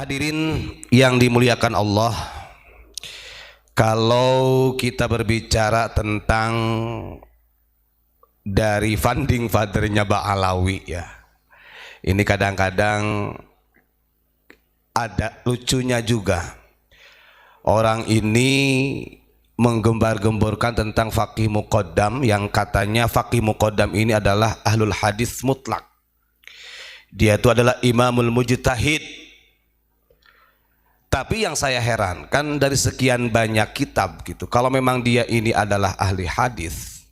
Hadirin yang dimuliakan Allah, kalau kita berbicara tentang dari founding fathernya Ba'alawi ya, ini kadang-kadang ada lucunya juga. Orang ini menggembar-gemborkan tentang faqih muqaddam yang katanya faqih muqaddam ini adalah ahlul hadis mutlak. Dia itu adalah imamul mujtahid. Tapi yang saya herankan dari sekian banyak kitab gitu, kalau memang dia ini adalah ahli hadis,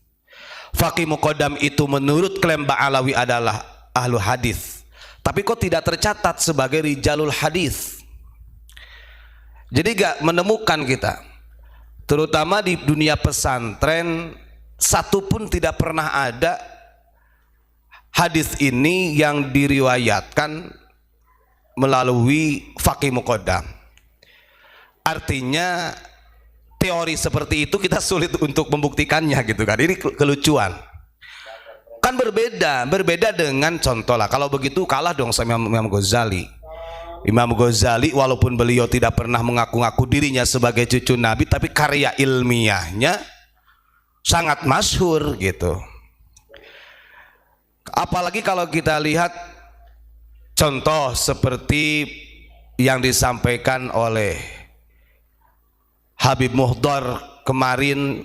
faqih muqaddam itu menurut klaim Ba'alawi adalah ahlu hadis, tapi kok tidak tercatat sebagai rijalul hadis. Jadi gak menemukan kita, terutama di dunia pesantren, satu pun tidak pernah ada hadis ini yang diriwayatkan melalui faqih muqaddam. Artinya teori seperti itu kita sulit untuk membuktikannya gitu kan. Ini kelucuan. Kan berbeda dengan contoh lah. Kalau begitu kalah dong sama Imam Ghazali. Imam Ghazali walaupun beliau tidak pernah mengaku-ngaku dirinya sebagai cucu Nabi, tapi karya ilmiahnya sangat masyhur gitu. Apalagi kalau kita lihat contoh seperti yang disampaikan oleh Habib Muhdar kemarin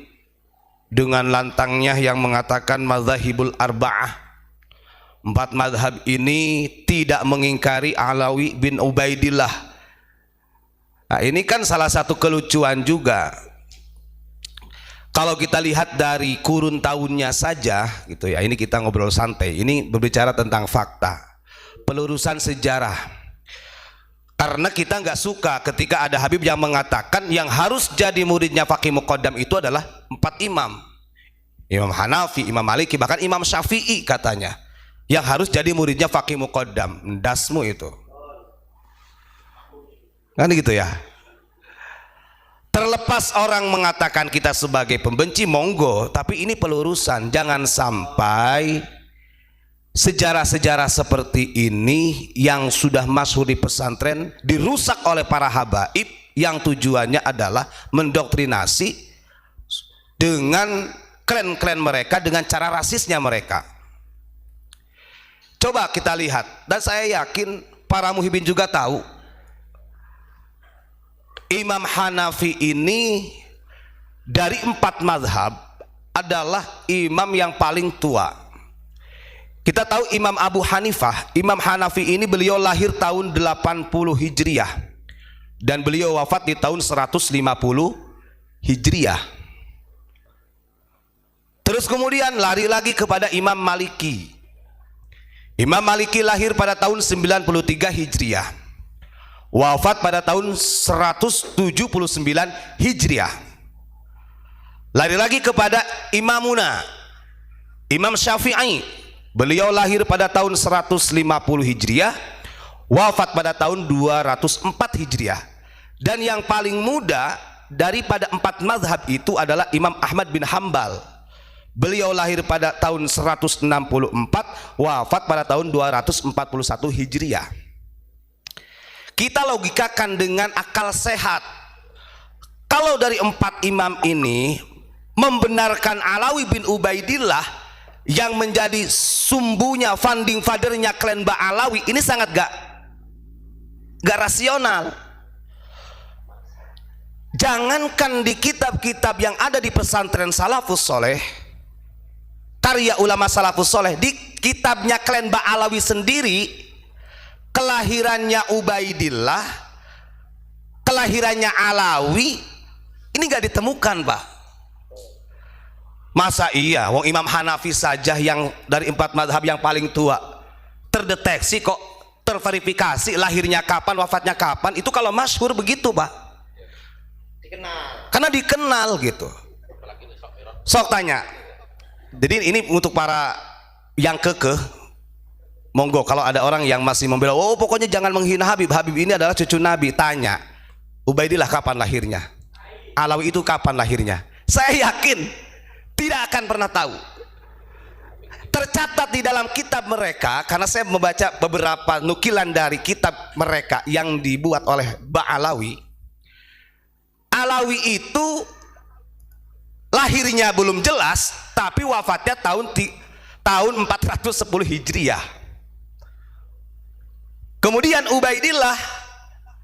dengan lantangnya yang mengatakan madzhabul arba'ah, 4 mazhab ini tidak mengingkari Alawi bin Ubaidillah. Nah, ini kan salah satu kelucuan juga. Kalau kita lihat dari kurun tahunnya saja gitu ya, ini kita ngobrol santai, ini berbicara tentang fakta, pelurusan sejarah. Karena kita nggak suka ketika ada Habib yang mengatakan yang harus jadi muridnya faqih muqaddam itu adalah 4 imam. Imam Hanafi, Imam Maliki, bahkan Imam Syafi'i katanya yang harus jadi muridnya faqih muqaddam. Dasmu itu. Kan gitu ya. Terlepas orang mengatakan kita sebagai pembenci, monggo, tapi ini pelurusan. Jangan sampai sejarah-sejarah seperti ini yang sudah masyhur di pesantren dirusak oleh para habaib yang tujuannya adalah mendoktrinasi dengan klan-klan mereka, dengan cara rasisnya mereka. Coba kita lihat, dan saya yakin para muhibin juga tahu, Imam Hanafi ini dari 4 mazhab adalah imam yang paling tua. Kita tahu Imam Abu Hanifah, Imam Hanafi ini beliau lahir tahun 80 Hijriah dan beliau wafat di tahun 150 Hijriah. Terus kemudian lari lagi kepada Imam Maliki. Imam Maliki lahir pada tahun 93 Hijriah, wafat pada tahun 179 Hijriah. Lari lagi kepada Imamuna, Imam Syafi'i. Beliau lahir pada tahun 150 Hijriah, wafat pada tahun 204 Hijriah. Dan yang paling muda daripada 4 mazhab itu adalah Imam Ahmad bin Hambal. Beliau lahir pada tahun 164, wafat pada tahun 241 Hijriah. Kita logikakan dengan akal sehat. Kalau dari 4 imam ini membenarkan Alawi bin Ubaidillah yang menjadi sumbunya, founding fathernya klan Ba'alawi, ini sangat gak rasional. Jangankan di kitab-kitab yang ada di pesantren salafus soleh, karya ulama salafus soleh, di kitabnya klan Ba'alawi sendiri, kelahirannya Ubaidillah, kelahirannya Alawi, ini gak ditemukan, Pak. Masa iya, wong Imam Hanafi saja yang dari 4 mazhab yang paling tua terdeteksi kok, terverifikasi lahirnya kapan, wafatnya kapan, itu kalau masyhur begitu, Pak. Dikenal. Karena dikenal gitu. Sok tanya. Jadi ini untuk para yang kekeh, monggo kalau ada orang yang masih membela, oh pokoknya jangan menghina Habib, Habib ini adalah cucu Nabi, tanya Ubaidillah kapan lahirnya, Alawi itu kapan lahirnya. Saya yakin tidak akan pernah tahu. Tercatat di dalam kitab mereka, karena saya membaca beberapa nukilan dari kitab mereka yang dibuat oleh Ba'alawi. Alawi itu lahirnya belum jelas, tapi wafatnya tahun 410 Hijriah. Kemudian Ubaidillah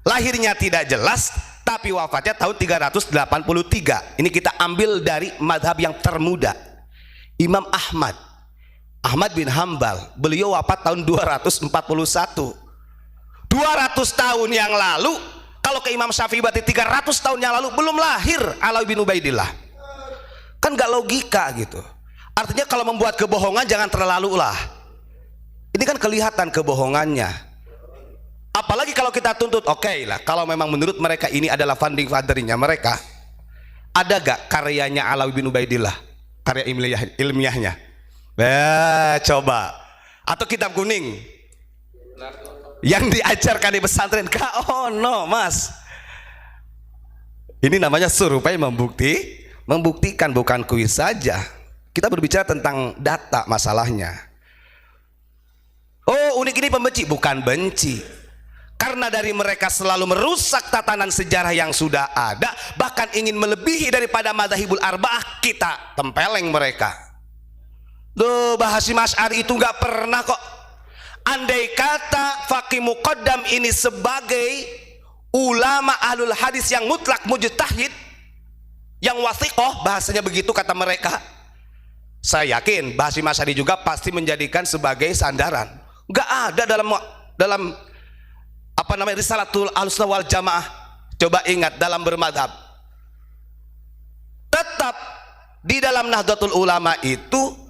lahirnya tidak jelas, tapi wafatnya tahun 383. Ini kita ambil dari madhab yang termuda, Imam Ahmad bin Hambal. Beliau wafat tahun 241. 200 tahun yang lalu. Kalau ke Imam Syafi'i berarti 300 tahun yang lalu belum lahir Alawi bin Ubaidillah. Kan gak logika gitu. Artinya kalau membuat kebohongan jangan terlalu lah. Ini kan kelihatan kebohongannya. Apalagi kalau kita tuntut, oke lah, kalau memang menurut mereka ini adalah founding father-nya mereka, ada gak karyanya Alawi bin Ubaidillah, karya ilmiahnya? Coba. Atau kitab kuning yang diajarkan di pesantren? Oh no mas, ini namanya survei membuktikan, bukan kuis saja. Kita berbicara tentang data masalahnya. Oh unik ini pembenci, bukan benci, karena dari mereka selalu merusak tatanan sejarah yang sudah ada, bahkan ingin melebihi daripada madzhabul arba'ah. Kita tempeleng mereka. Duh, Hasyim Asy'ari itu nggak pernah kok. Andai kata Faqih Muqaddam ini sebagai ulama ahlul hadis yang mutlak mujtahid, yang wathiqah, bahasanya begitu kata mereka, saya yakin Hasyim Asy'ari juga pasti menjadikan sebagai sandaran. Nggak ada dalam apa namanya Risalatul Ahlussunnah wal Jamaah. Coba ingat dalam bermadhab, tetap di dalam Nahdlatul Ulama itu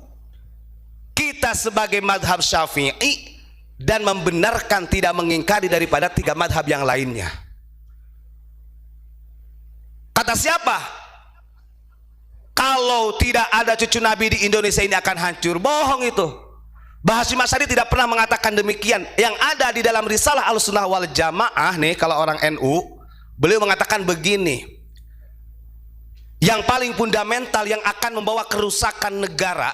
kita sebagai madhab Syafi'i dan membenarkan, tidak mengingkari daripada 3 madhab yang lainnya. Kata siapa? Kalau tidak ada cucu Nabi di Indonesia ini akan hancur. Bohong itu. Hasyim Asy'ari tidak pernah mengatakan demikian. Yang ada di dalam Risalah Ahlussunnah wal Jamaah nih, kalau orang NU, beliau mengatakan begini, yang paling fundamental yang akan membawa kerusakan negara,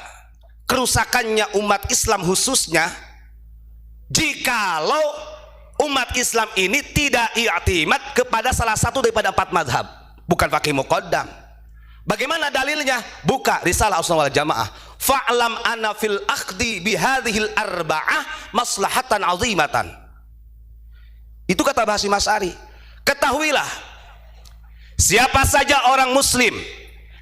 kerusakannya umat Islam khususnya, jikalau umat Islam ini tidak i'timad kepada salah satu daripada 4 madhab, bukan Faqih Muqaddam. Bagaimana dalilnya? Buka Risalah Ahlussunnah wal Jamaah. Fa'lam anna fil akhdi bihadhil arba'ah maslahatan azimatan. Itu kata Hasyim Asy'ari. Ketahuilah, siapa saja orang muslim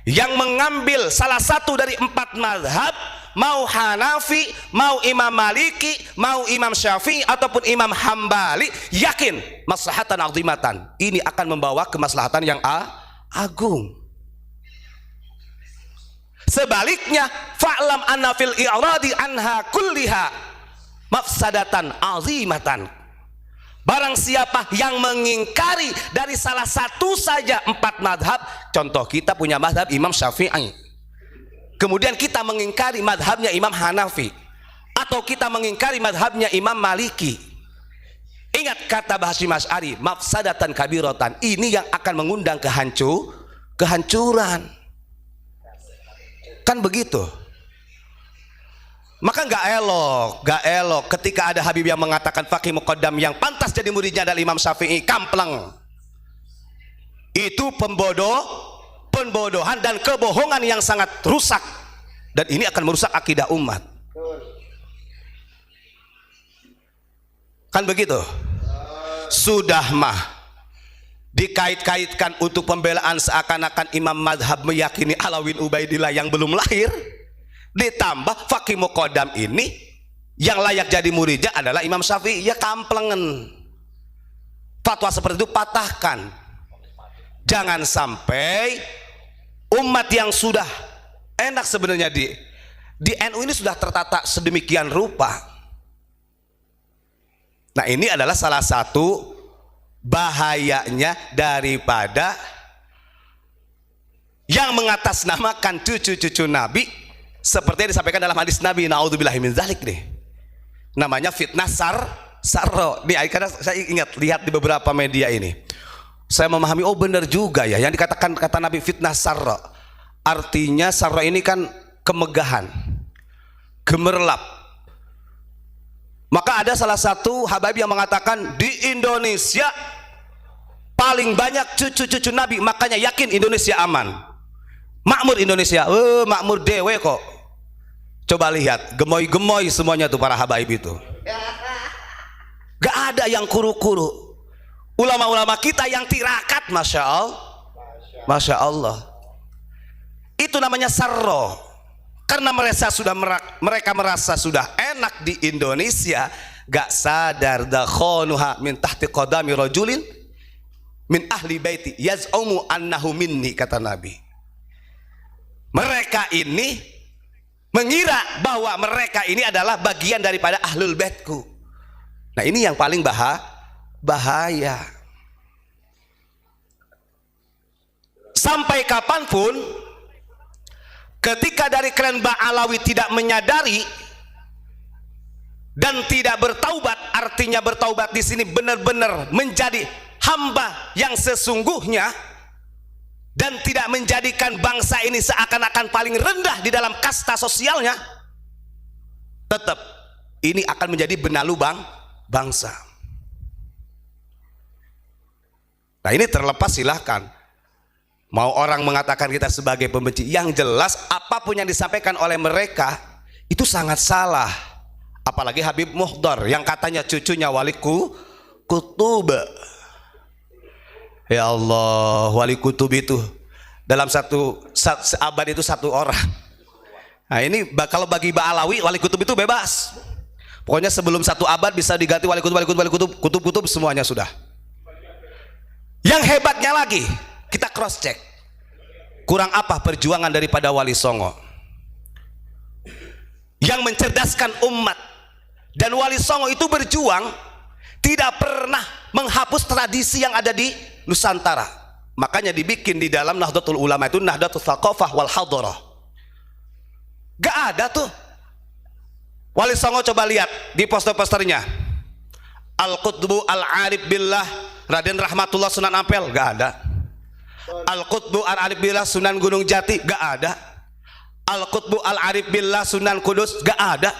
yang mengambil salah satu dari 4 madhab, mau Hanafi, mau Imam Maliki, mau Imam Syafi'i ataupun Imam Hambali, yakin maslahatan azimatan, ini akan membawa kemaslahatan yang agung. Sebaliknya, fa'lam anna fil i'radi anha kulliha mafsadatan azimatan. Barang siapa yang mengingkari dari salah satu saja 4 madhab, contoh kita punya madhab Imam Syafi'i, kemudian kita mengingkari madhabnya Imam Hanafi, atau kita mengingkari madhabnya Imam Maliki, ingat kata Hasyim Asy'ari, mafsadatan kabiratan, ini yang akan mengundang kehancuran. Kan begitu. Maka nggak elok ketika ada Habib yang mengatakan Faqih Muqaddam yang pantas jadi muridnya adalah Imam Syafi'i, kampleng. Itu pembodohan dan kebohongan yang sangat rusak, dan ini akan merusak akidah umat. Kan begitu. Sudah mah dikait-kaitkan untuk pembelaan seakan-akan imam madhab meyakini Alawi bin Ubaidillah yang belum lahir, ditambah Faqih Muqaddam ini yang layak jadi muridnya adalah Imam Syafi'i. Ya kamplengen. Fatwa seperti itu patahkan. Jangan sampai umat yang sudah enak sebenarnya di NU ini sudah tertata sedemikian rupa. Nah ini adalah salah satu bahayanya daripada yang mengatasnamakan cucu-cucu Nabi, seperti yang disampaikan dalam hadis Nabi, naudzubillahi min dzalik nih, namanya fitnah sarro. Nih karena saya ingat lihat di beberapa media ini, saya memahami, oh benar juga ya yang dikatakan kata Nabi fitnah sarro. Artinya sarro ini kan kemegahan, gemerlap. Maka ada salah satu habaib yang mengatakan di Indonesia paling banyak cucu-cucu Nabi, makanya yakin Indonesia aman. Makmur Indonesia, makmur dewe kok. Coba lihat, gemoy-gemoy semuanya tuh para habaib itu. Gak ada yang kuru-kuru. Ulama-ulama kita yang tirakat, Masya Allah. Masya Allah. Itu namanya sarro. Karena mereka merasa sudah enak di Indonesia, gak sadar dakhonuha min tahti qadami rajulin min ahli baiti yaz'umu annahu minni, kata Nabi. Mereka ini mengira bahwa mereka ini adalah bagian daripada ahlul baitku. Nah, ini yang paling bahaya. Sampai kapanpun ketika dari klan Ba'alawi tidak menyadari dan tidak bertaubat, artinya bertaubat di sini benar-benar menjadi hamba yang sesungguhnya dan tidak menjadikan bangsa ini seakan-akan paling rendah di dalam kasta sosialnya, tetap ini akan menjadi benalu bangsa. Nah, ini terlepas, silahkan mau orang mengatakan kita sebagai pembenci, yang jelas apapun yang disampaikan oleh mereka itu sangat salah. Apalagi Habib Muhdar yang katanya cucunya wali kutub. Ya Allah, wali kutub itu dalam satu abad itu satu orang. Nah, ini kalau bagi Ba'alawi wali kutub itu bebas. Pokoknya sebelum satu abad bisa diganti wali kutub semuanya sudah. Yang hebatnya lagi, kita cross check. Kurang apa perjuangan daripada Wali Songo yang mencerdaskan umat. Dan Wali Songo itu berjuang tidak pernah menghapus tradisi yang ada di Nusantara. Makanya dibikin di dalam Nahdlatul Ulama itu Nahdlatul Thaqafah wal Hadarah. Gak ada tuh. Wali Songo coba lihat di poster-posternya. Al-Qutbu Al-Arif Billah Raden Rahmatullah Sunan Ampel, gak ada. Al-Qutbu Al-Arif Billah Sunan Gunung Jati, gak ada. Al-Qutbu Al-Arif Billah Sunan Kudus, gak ada.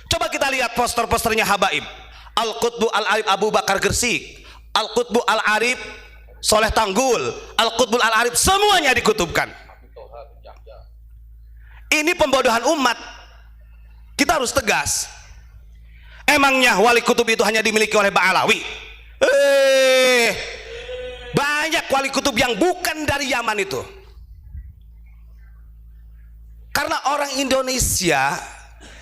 Coba kita lihat poster-posternya habaib. Al-Qutbu Al-Arif Abu Bakar Gresik, Al-Qutbu Al-Arif Soleh Tanggul, Al-Qutbu Al-Arif, semuanya dikutubkan. Ini pembodohan umat. Kita harus tegas. Emangnya wali kutub itu hanya dimiliki oleh Ba'alawi? Banyak wali kutub yang bukan dari Yaman itu. Karena orang Indonesia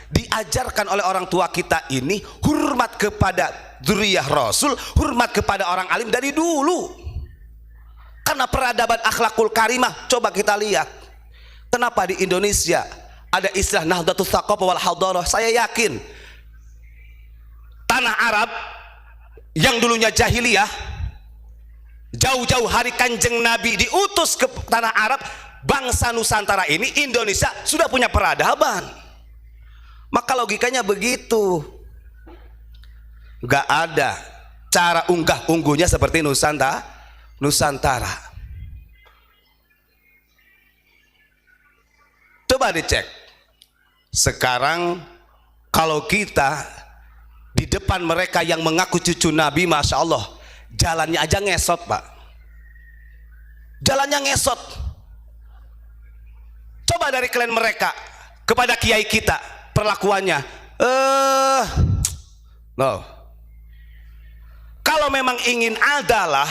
diajarkan oleh orang tua kita ini hormat kepada dzurriyyah Rasul, hormat kepada orang alim dari dulu. Karena peradaban akhlakul karimah, coba kita lihat. Kenapa di Indonesia ada istilah Nahdlatul Thaqafah wal Hadarah? Saya yakin tanah Arab yang dulunya jahiliyah, jauh-jauh hari Kanjeng Nabi diutus ke tanah Arab, bangsa Nusantara ini, Indonesia sudah punya peradaban. Maka logikanya begitu. Gak ada cara unggah-ungguhnya seperti Nusantara. Coba dicek. Sekarang kalau kita di depan mereka yang mengaku cucu Nabi, Masya Allah, jalannya aja ngesot, Pak. Jalannya ngesot. Coba dari klan mereka kepada kiai kita, perlakuannya no. Kalau memang ingin adalah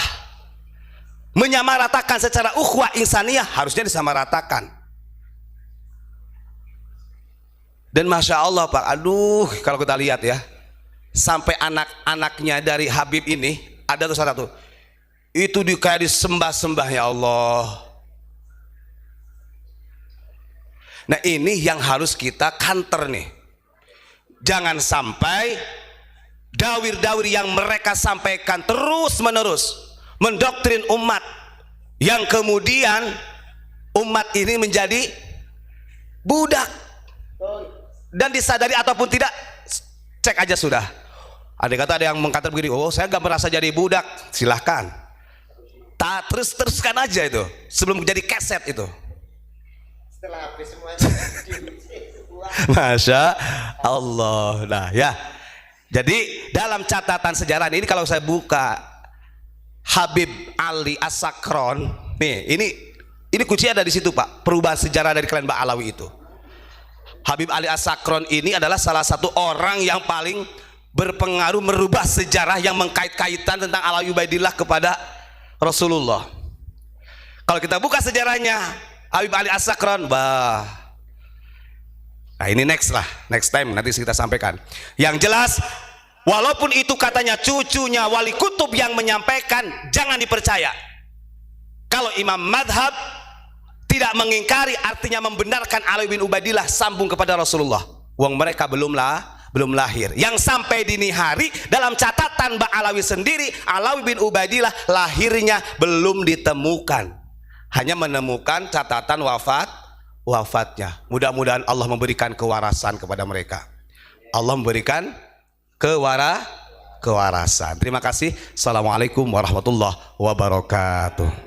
menyamaratakan secara ukhuwah insaniyah, harusnya disamaratakan. Dan Masya Allah, Pak, aduh, kalau kita lihat ya, sampai anak-anaknya dari Habib ini ada tuh satu, itu kayak disembah-sembah, ya Allah. Nah, ini yang harus kita counter nih. Jangan sampai dawir-dawir yang mereka sampaikan terus-menerus mendoktrin umat, yang kemudian umat ini menjadi budak. Dan disadari ataupun tidak, cek aja sudah. Ada yang mengatakan begini, oh saya gak merasa jadi budak. Silahkan, teruskan aja itu sebelum jadi keset itu. Setelah habis semuanya Masya Allah. Nah ya, jadi dalam catatan sejarah ini kalau saya buka Habib Ali As-Sakron, nih ini kunci ada di situ Pak, perubahan sejarah dari klan Ba'alawi itu. Habib Ali As-Sakron ini adalah salah satu orang yang paling berpengaruh merubah sejarah yang mengkait-kaitan tentang Alawi Ubaidillah kepada Rasulullah. Kalau kita buka sejarahnya Habib Ali As-Sakron, bah, nah ini next time nanti kita sampaikan. Yang jelas, walaupun itu katanya cucunya wali kutub yang menyampaikan, jangan dipercaya. Kalau imam madhab tidak mengingkari, artinya membenarkan Alawi bin Ubaidillah sambung kepada Rasulullah. Wong mereka belum lahir. Yang sampai dini hari dalam catatan Ba'alawi sendiri, Alawi bin Ubaidillah lahirnya belum ditemukan. Hanya menemukan catatan wafatnya. Mudah-mudahan Allah memberikan kewarasan kepada mereka. Allah memberikan kewarasan. Terima kasih. Assalamualaikum warahmatullahi wabarakatuh.